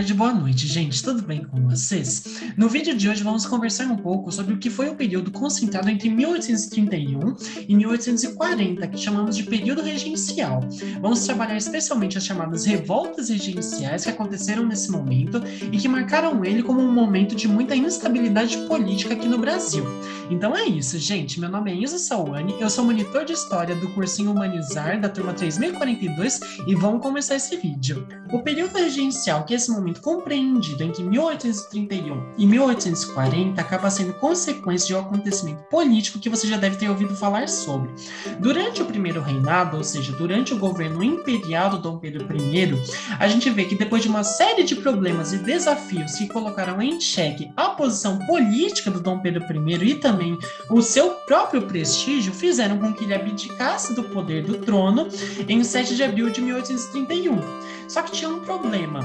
tarde, boa noite, gente. Tudo bem com vocês? No vídeo de hoje vamos conversar um pouco sobre o que foi o período concentrado entre 1831 e 1840, que chamamos de período regencial. Vamos trabalhar especialmente as chamadas revoltas regenciais que aconteceram nesse momento e que marcaram ele como um momento de muita instabilidade política aqui no Brasil. Então é isso, gente. Meu nome é Isa Sawane, eu sou monitor de História do cursinho Humanizar da turma 3042 e vamos começar esse vídeo. O período regencial, que é esse momento compreendido entre 1831 e 1840, acaba sendo consequência de um acontecimento político que você já deve ter ouvido falar sobre. Durante o primeiro reinado, ou seja, durante o governo imperial do Dom Pedro I, a gente vê que depois de uma série de problemas e desafios que colocaram em xeque a posição política do Dom Pedro I e também o seu próprio prestígio, fizeram com que ele abdicasse do poder do trono em 7 de abril de 1831. Só que tinha um problema.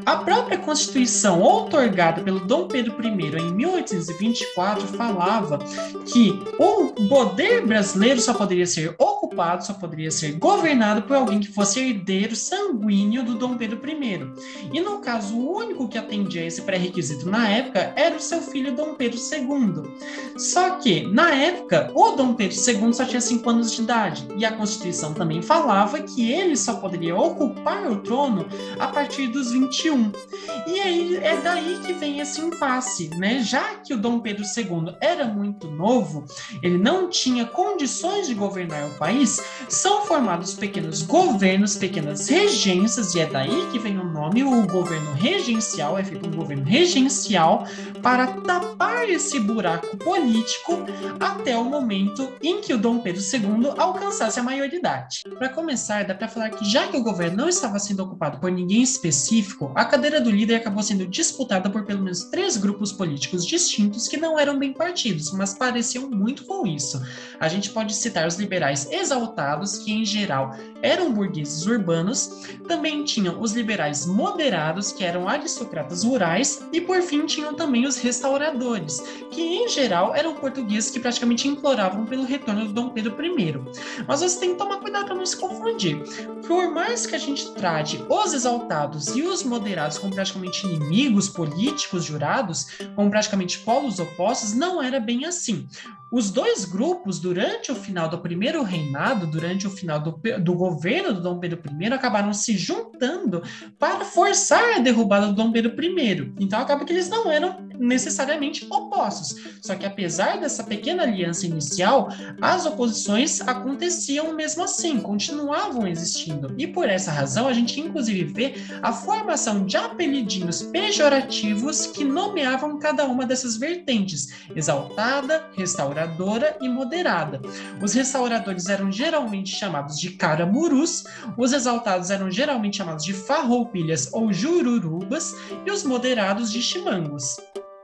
A própria Constituição outorgada pelo Dom Pedro I em 1824 falava que o poder brasileiro só poderia ser ocupado, só poderia ser governado por alguém que fosse herdeiro sanguíneo do Dom Pedro I. E no caso, o único que atendia a esse pré-requisito na época era o seu filho Dom Pedro II. Só que, na época, o Dom Pedro II só tinha 5 anos de idade, e a Constituição também falava que ele só poderia ocupar o trono a partir dos 21. E aí é daí que vem esse impasse, né? Já que o Dom Pedro II era muito novo, ele não tinha condições de governar o país, são formados pequenos governos, pequenas regências, e é daí que vem o nome, o governo regencial, é feito um governo regencial para tapar esse buraco político até o momento em que o Dom Pedro II alcançasse a maioridade. Para começar, dá para falar que já que o governo não estava sendo ocupado por ninguém específico, a cadeira do líder acabou sendo disputada por pelo menos 3 grupos políticos distintos que não eram bem partidos, mas pareciam muito com isso. A gente pode citar os liberais exaltados, que em geral eram burgueses urbanos, também tinham os liberais moderados, que eram aristocratas rurais, e por fim tinham também os restauradores, que em geral eram portugueses que praticamente imploravam pelo retorno do Dom Pedro I. Mas você tem que tomar cuidado para não se confundir. Por mais que a gente trate os exaltados e os moderados como praticamente inimigos políticos jurados, como praticamente polos opostos, não era bem assim. Os dois grupos, durante o final do primeiro reinado, durante o final do governo do Dom Pedro I, acabaram se juntando para forçar a derrubada do Dom Pedro I. Então acaba que eles não eram necessariamente opostos. Só que apesar dessa pequena aliança inicial, as oposições aconteciam mesmo assim, continuavam existindo. E por essa razão a gente inclusive vê a formação de apelidinhos pejorativos que nomeavam cada uma dessas vertentes: exaltada, restauradora e moderada. Os restauradores eram geralmente chamados de caramurus, os exaltados eram geralmente chamados de farroupilhas ou jururubas e os moderados de chimangos.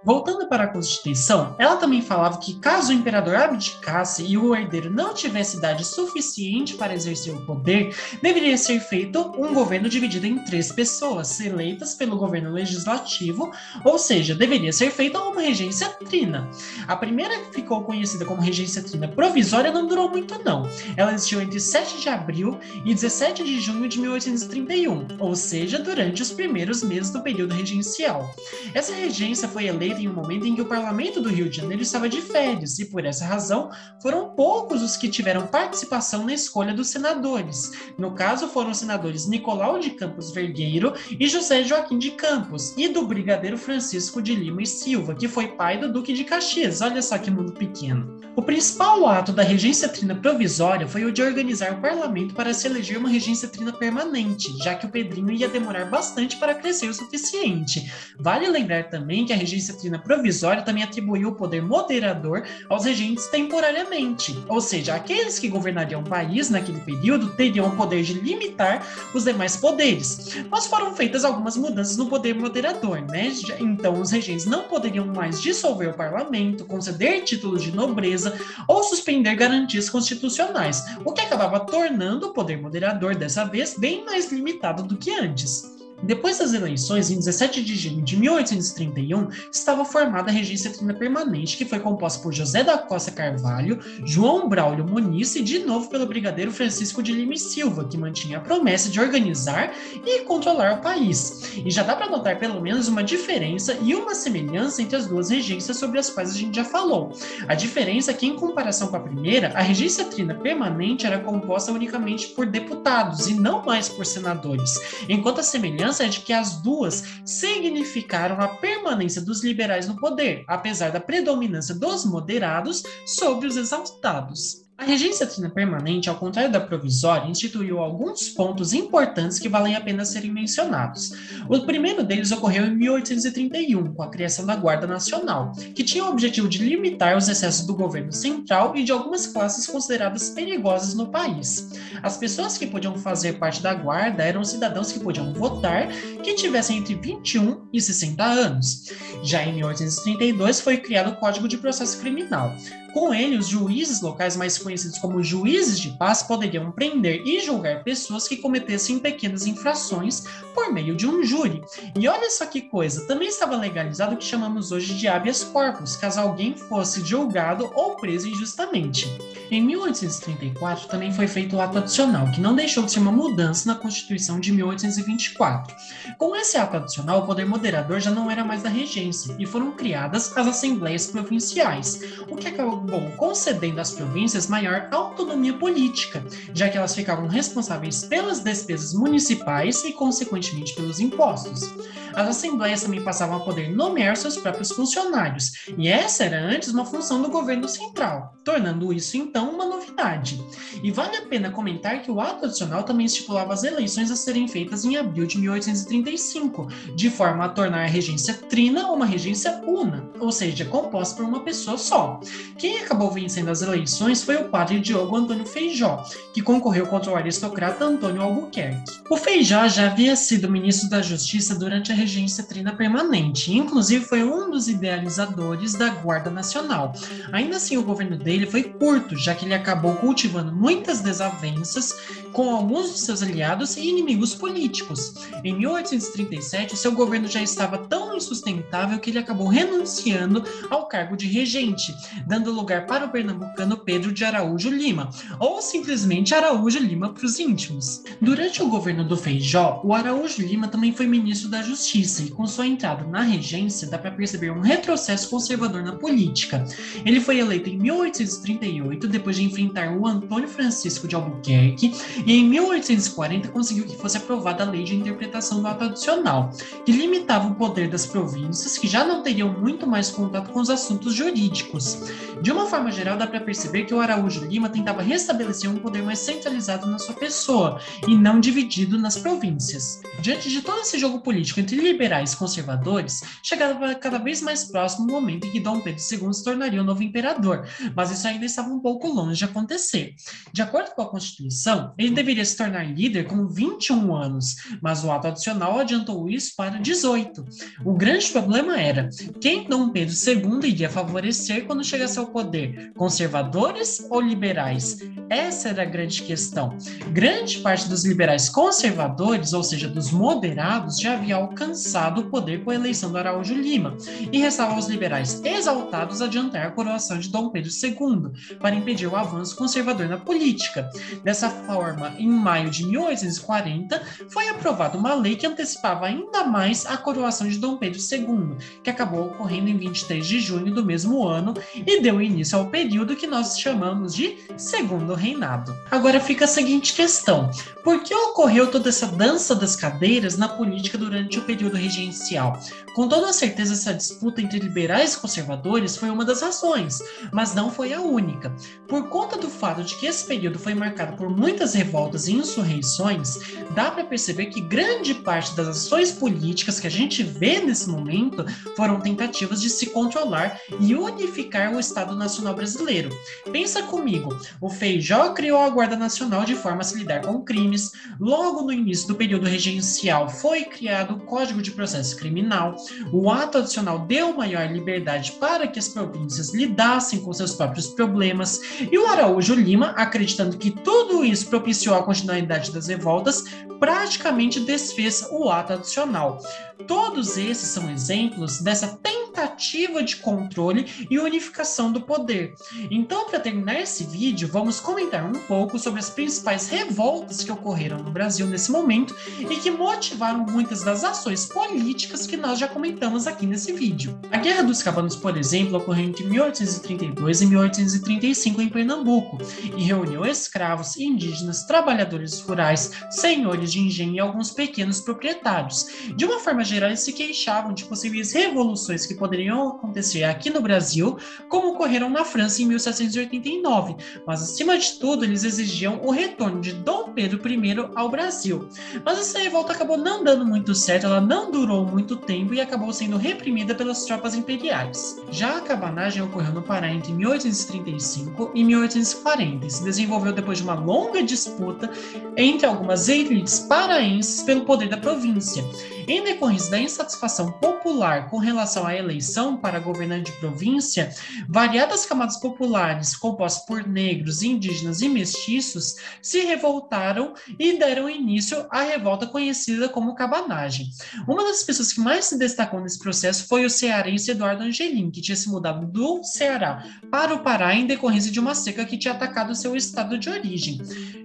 Voltando para a Constituição, ela também falava que caso o imperador abdicasse e o herdeiro não tivesse idade suficiente para exercer o poder, deveria ser feito um governo dividido em 3 pessoas, eleitas pelo governo legislativo, ou seja, deveria ser feita uma regência trina. A primeira, que ficou conhecida como regência trina provisória, não durou muito não. Ela existiu entre 7 de abril e 17 de junho de 1831, ou seja, durante os primeiros meses do período regencial. Essa regência foi eleita em um momento em que o parlamento do Rio de Janeiro estava de férias, e por essa razão foram poucos os que tiveram participação na escolha dos senadores. No caso, foram os senadores Nicolau de Campos Vergueiro e José Joaquim de Campos, e do brigadeiro Francisco de Lima e Silva, que foi pai do Duque de Caxias. Olha só que mundo pequeno. O principal ato da regência trina provisória foi o de organizar o parlamento para se eleger uma regência trina permanente, já que o Pedrinho ia demorar bastante para crescer o suficiente. Vale lembrar também que a regência trina provisória também atribuiu o poder moderador aos regentes temporariamente, ou seja, aqueles que governariam o país naquele período teriam o poder de limitar os demais poderes. Mas foram feitas algumas mudanças no poder moderador, né? Então os regentes não poderiam mais dissolver o parlamento, conceder títulos de nobreza ou suspender garantias constitucionais, o que acabava tornando o poder moderador dessa vez bem mais limitado do que antes. Depois das eleições, em 17 de junho de 1831, estava formada a Regência Trina Permanente, que foi composta por José da Costa Carvalho, João Braulio Muniz e, de novo, pelo brigadeiro Francisco de Lima e Silva, que mantinha a promessa de organizar e controlar o país. E já dá para notar pelo menos uma diferença e uma semelhança entre as duas regências sobre as quais a gente já falou. A diferença é que, em comparação com a primeira, a Regência Trina Permanente era composta unicamente por deputados e não mais por senadores, enquanto a semelhança é de que as duas significaram a permanência dos liberais no poder, apesar da predominância dos moderados sobre os exaltados. A Regência Trina Permanente, ao contrário da provisória, instituiu alguns pontos importantes que valem a pena serem mencionados. O primeiro deles ocorreu em 1831, com a criação da Guarda Nacional, que tinha o objetivo de limitar os excessos do governo central e de algumas classes consideradas perigosas no país. As pessoas que podiam fazer parte da Guarda eram cidadãos que podiam votar, que tivessem entre 21 e 60 anos. Já em 1832 foi criado o Código de Processo Criminal. Com ele, os juízes locais, mais conhecidos como juízes de paz, poderiam prender e julgar pessoas que cometessem pequenas infrações por meio de um júri. E olha só que coisa, também estava legalizado o que chamamos hoje de habeas corpus, caso alguém fosse julgado ou preso injustamente. Em 1834 também foi feito o ato adicional, que não deixou de ser uma mudança na Constituição de 1824. Com esse ato adicional, o poder moderador já não era mais da regência, e foram criadas as assembleias provinciais, o que acabou concedendo às províncias maior autonomia política, já que elas ficavam responsáveis pelas despesas municipais e, consequentemente, pelos impostos. As assembleias também passavam a poder nomear seus próprios funcionários, e essa era antes uma função do governo central, tornando isso então uma novidade. E vale a pena comentar que o ato adicional também estipulava as eleições a serem feitas em abril de 1835, de forma a tornar a regência trina uma regência una, ou seja, composta por uma pessoa só. Quem acabou vencendo as eleições foi o padre Diogo Antônio Feijó, que concorreu contra o aristocrata Antônio Albuquerque. O Feijó já havia sido ministro da Justiça durante a Regência Trina Permanente, e inclusive foi um dos idealizadores da Guarda Nacional. Ainda assim, o governo dele foi curto, já que ele acabou cultivando muitas desavenças com alguns dos seus aliados e inimigos políticos. Em 1837, seu governo já estava tão insustentável que ele acabou renunciando ao cargo de regente, dando lugar para o pernambucano Pedro de Araújo Lima, ou simplesmente Araújo Lima para os íntimos. Durante o governo do Feijó, o Araújo Lima também foi ministro da Justiça, e com sua entrada na regência dá para perceber um retrocesso conservador na política. Ele foi eleito em 1838, depois de enfrentar o Antônio Francisco de Albuquerque, e em 1840 conseguiu que fosse aprovada a lei de interpretação do ato adicional, que limitava o poder das províncias, que já não teriam muito mais contato com os assuntos jurídicos. De uma forma geral, dá para perceber que o Araújo Lima tentava restabelecer um poder mais centralizado na sua pessoa, e não dividido nas províncias. Diante de todo esse jogo político entre liberais e conservadores, chegava cada vez mais próximo o momento em que Dom Pedro II se tornaria o novo imperador, mas isso ainda estava um pouco longe de acontecer. De acordo com a Constituição, ele deveria se tornar líder com 21 anos, mas o ato adicional adiantou isso para 18. O grande problema era quem Dom Pedro II iria favorecer quando chegasse ao poder, conservadores ou liberais? Essa era a grande questão. Grande parte dos liberais conservadores, ou seja, dos moderados, já havia alcançado o poder com a eleição do Araújo Lima, e restava aos liberais exaltados adiantar a coroação de Dom Pedro II, para impedir o avanço conservador na política. Dessa forma, em maio de 1840, foi aprovada uma lei que antecipava ainda mais a coroação de Dom Pedro II, que acabou ocorrendo em 23 de junho do mesmo ano e deu início ao período que nós chamamos de Segundo Reinado. Agora fica a seguinte questão: por que ocorreu toda essa dança das cadeiras na política durante o período regencial? Com toda certeza, essa disputa entre liberais e conservadores foi uma das razões, mas não foi a única. Por conta do fato de que esse período foi marcado por muitas revoltas e insurreições, dá para perceber que grande parte das ações políticas que a gente vê nesse momento foram tentativas de se controlar e unificar o Estado Nacional Brasileiro. Pensa comigo, o Feijó criou a Guarda Nacional de forma a se lidar com crimes, logo no início do período regencial foi criado o Código de Processo Criminal, o ato adicional deu maior liberdade para que as províncias lidassem com seus próprios problemas, e o Araújo Lima, acreditando que tudo isso propiciou a continuidade das revoltas, praticamente desfez o ato adicional. Todos esses são exemplos dessa tentativa de controle e unificação do poder. Então, para terminar esse vídeo, vamos comentar um pouco sobre as principais revoltas que ocorreram no Brasil nesse momento e que motivaram muitas das ações políticas que nós já comentamos aqui nesse vídeo. A Guerra dos Cabanos, por exemplo, ocorreu entre 1832 e 1835 em Pernambuco e reuniu escravos, indígenas, trabalhadores rurais, senhores de engenho e alguns pequenos proprietários. De uma forma geral, eles se queixavam de possíveis revoluções que poderiam acontecer aqui no Brasil, como ocorreram na França em 1789, mas acima de tudo eles exigiam o retorno de Dom Pedro I ao Brasil. Mas essa revolta acabou não dando muito certo, ela não durou muito tempo e acabou sendo reprimida pelas tropas imperiais. Já a cabanagem ocorreu no Pará entre 1835 e 1840 e se desenvolveu depois de uma longa disputa entre algumas elites paraenses pelo poder da província. Em decorrência da insatisfação popular com relação à eleição para governante de província, variadas camadas populares, compostas por negros, indígenas e mestiços, se revoltaram e deram início à revolta conhecida como cabanagem. Uma das pessoas que mais se destacou nesse processo foi o cearense Eduardo Angelim, que tinha se mudado do Ceará para o Pará em decorrência de uma seca que tinha atacado seu estado de origem.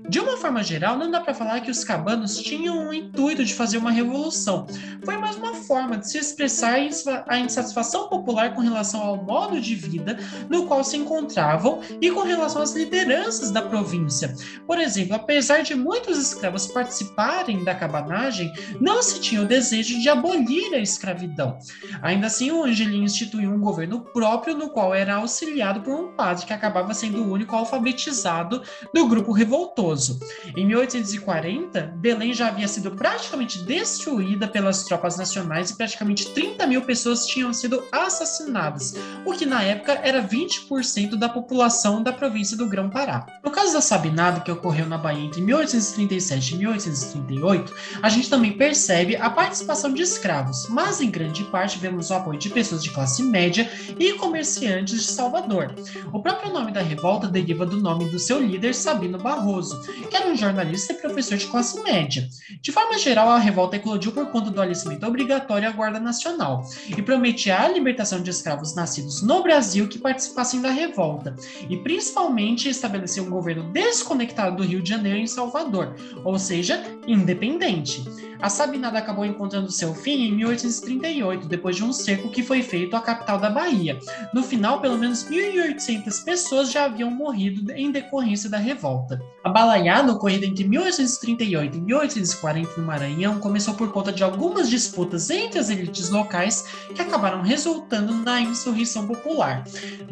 De uma forma geral, não dá para falar que os cabanos tinham o intuito de fazer uma revolução. Foi mais uma forma de se expressar a insatisfação popular com relação ao modo de vida no qual se encontravam e com relação às lideranças da província. Por exemplo, apesar de muitos escravos participarem da cabanagem, não se tinha o desejo de abolir a escravidão. Ainda assim, o Angelim instituiu um governo próprio no qual era auxiliado por um padre que acabava sendo o único alfabetizado do grupo revoltoso. Em 1840, Belém já havia sido praticamente destruída pelas tropas nacionais e praticamente 30 mil pessoas tinham sido assassinadas, o que na época era 20% da população da província do Grão-Pará. No caso da Sabinada, que ocorreu na Bahia entre 1837 e 1838, a gente também percebe a participação de escravos, mas em grande parte vemos o apoio de pessoas de classe média e comerciantes de Salvador. O próprio nome da revolta deriva do nome do seu líder, Sabino Barroso, que era um jornalista e professor de classe média. De forma geral, a revolta eclodiu por conta do alicamento obrigatório à Guarda Nacional e prometia a libertação de escravos nascidos no Brasil que participassem da revolta e principalmente estabelecer um governo desconectado do Rio de Janeiro em Salvador, ou seja, independente. A Sabinada acabou encontrando seu fim em 1838, depois de um cerco que foi feito à capital da Bahia. No final, pelo menos 1.800 pessoas já haviam morrido em decorrência da revolta. A balaiada, ocorrida entre 1838 e 1840 no Maranhão, começou por conta de algumas disputas entre as elites locais que acabaram resultando na insurreição popular.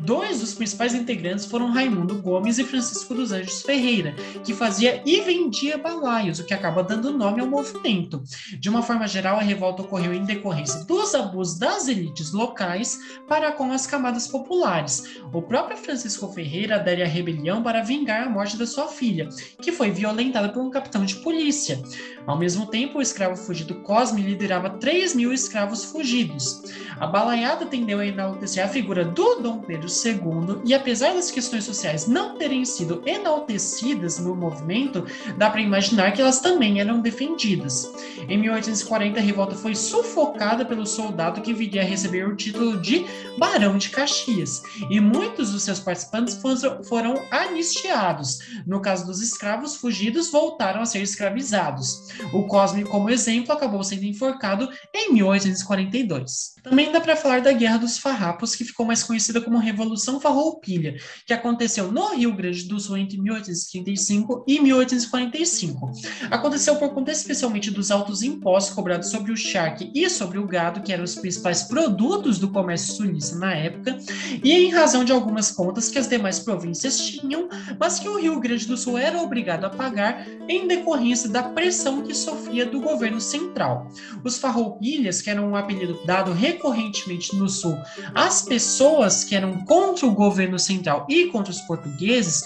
Dois dos principais integrantes foram Raimundo Gomes e Francisco dos Anjos Ferreira, que fazia e vendia balaios, o que acaba dando nome ao movimento. De uma forma geral, a revolta ocorreu em decorrência dos abusos das elites locais para com as camadas populares. O próprio Francisco Ferreira adere à rebelião para vingar a morte da sua filha, que foi violentada por um capitão de polícia. Ao mesmo tempo, o escravo fugido Cosme liderava 3 mil escravos fugidos. A balaiada tendeu a enaltecer a figura do Dom Pedro II e, apesar das questões sociais não terem sido enaltecidas no movimento, dá para imaginar que elas também eram defendidas. Em 1840, a revolta foi sufocada pelo soldado que viria a receber o título de Barão de Caxias, e muitos dos seus participantes foram anistiados. No caso dos escravos fugidos, voltaram a ser escravizados. O Cosme, como exemplo, acabou sendo enforcado em 1842. Também dá para falar da Guerra dos Farrapos, que ficou mais conhecida como Revolução Farroupilha, que aconteceu no Rio Grande do Sul entre 1835 e 1845. Aconteceu por conta especialmente dos altos impostos cobrados sobre o charque e sobre o gado, que eram os principais produtos do comércio sulista na época, e em razão de algumas contas que as demais províncias tinham, mas que o Rio Grande do Sul era obrigado a pagar em decorrência da pressão que sofria do governo central. Os farroupilhas, que eram um apelido dado recorrentemente no Sul às pessoas que eram contra o governo central e contra os portugueses,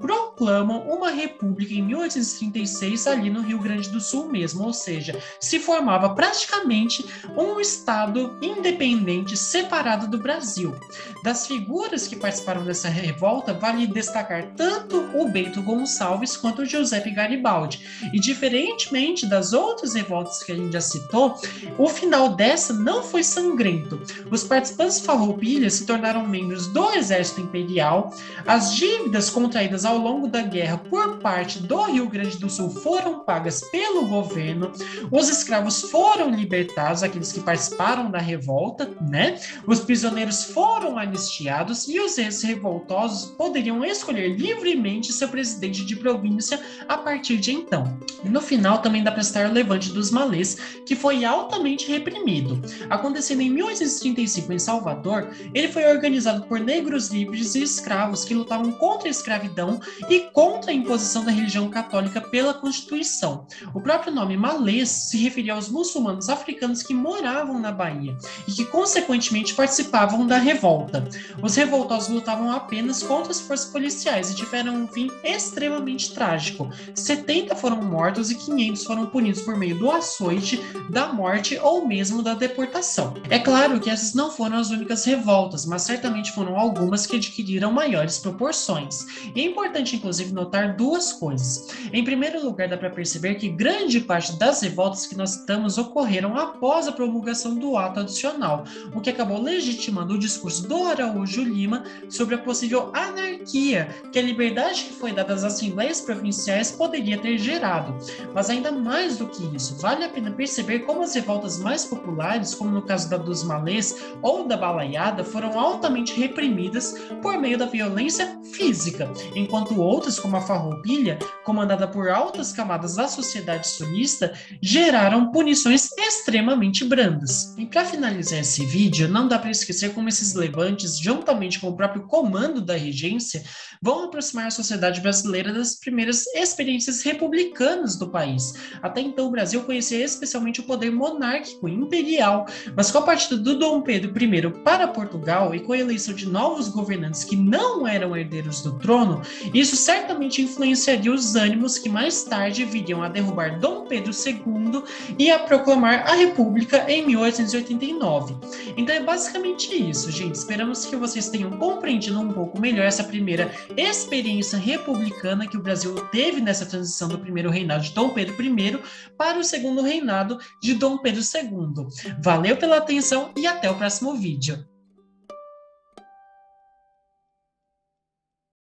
proclamam uma república em 1836 ali no Rio Grande do Sul mesmo, ou seja, se formava praticamente um estado independente separado do Brasil. Das figuras que participaram dessa revolta, vale destacar tanto o Bento Gonçalves quanto o Giuseppe Garibaldi. E diferentemente das outras revoltas que a gente já citou, o final dessa não foi sangrento. Os participantes farroupilhas se tornaram membros do Exército Imperial, as dívidas contraídas ao longo da guerra por parte do Rio Grande do Sul foram pagas pelo governo, os escravos foram libertados, aqueles que participaram da revolta, né? Os prisioneiros foram anistiados e os ex-revoltosos poderiam escolher livremente seu presidente de província a partir de então. No final também dá para citar o Levante dos Malês, que foi altamente reprimido. Acontecendo em 1835 em Salvador, ele foi organizado por negros livres e escravos que lutavam contra a escravidão e contra a imposição da religião católica pela Constituição. O próprio nome malês se referia aos muçulmanos africanos que moravam na Bahia e que consequentemente participavam da revolta. Os revoltosos lutavam apenas contra as forças policiais e tiveram um fim extremamente trágico. 70 foram mortos e 500 foram punidos por meio do açoite, da morte ou mesmo da deportação. É claro que essas não foram as únicas revoltas, mas certamente foram algumas que adquiriram maiores proporções. E é importante, inclusive, notar duas coisas. Em primeiro lugar, dá para perceber que grande parte das revoltas que nós citamos ocorreram após a promulgação do ato adicional, o que acabou legitimando o discurso do Araújo Lima sobre a possível anarquia que a liberdade que foi dada às assembleias provinciais poderia ter gerado. Mas ainda mais do que isso, vale a pena perceber como as revoltas mais populares, como no caso da dos malês ou da balaiada, foram altamente reprimidas por meio da violência física, enquanto outras, como a farroupilha, comandada por altas camadas da sociedade sulista, geraram punições extremamente brandas. E para finalizar esse vídeo, não dá para esquecer como esses levantes, juntamente com o próprio comando da regência, vão aproximar a sociedade brasileira das primeiras experiências republicanas do país. Até então, o Brasil conhecia especialmente o poder monárquico e imperial, mas com a partida do Dom Pedro I para Portugal e com a eleição de novos governantes que não eram herdeiros do trono, isso certamente influenciaria os ânimos que mais tarde viriam a derrubar Dom Pedro II e a proclamar a República em 1889. Então é basicamente isso, gente. Esperamos que vocês tenham compreendido um pouco melhor essa primeira experiência republicana que o Brasil teve nessa transição do primeiro reinado de Dom Pedro I para o segundo reinado de Dom Pedro II. Valeu pela atenção e até o próximo vídeo.